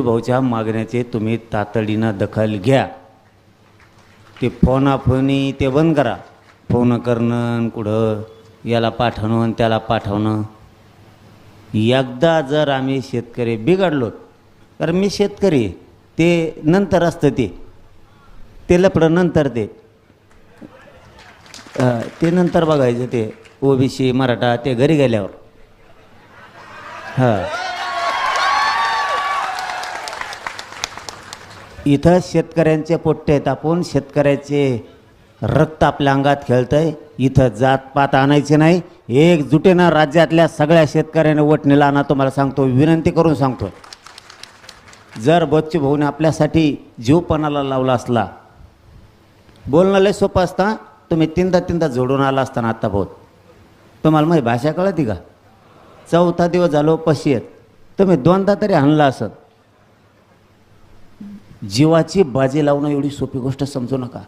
भाऊच्या मागण्याचे तुम्ही तातडीनं दखल घ्या. ते फोनाफोनी ते बंद करा. फोन करणं कुठं याला पाठवणं आणि त्याला पाठवणं. एकदा जर आम्ही शेतकरी बिघडलो, कारण मी शेतकरी, ते नंतर असतं, ते लपडं नंतर, ते नंतर बघायचं. ते ओबीसी मराठा ते घरी गेल्यावर. हां, इथं शेतकऱ्यांचे पोट्टे आहेत. आपण शेतकऱ्याचे रक्त आपल्या अंगात खेळतंय. इथं जातपात आणायचे नाही. एकजुटीनं राज्यातल्या सगळ्या शेतकऱ्याने वटणीला आणा. तुम्हाला सांगतो, विनंती करून सांगतो. जर बच्चू भाऊने आपल्यासाठी जीवपणाला लावला असला, बोलणं लय सोपं असता. तुम्ही तीनदा जोडून आला असताना आत्ता भाऊ. तुम्हाला माझी भाषा कळती का? चौथा दिवस झालो पशी आहेत. तुम्ही दोनदा तरी हाणला असत. जीवाची बाजी लावणं एवढी सोपी गोष्ट समजू नका.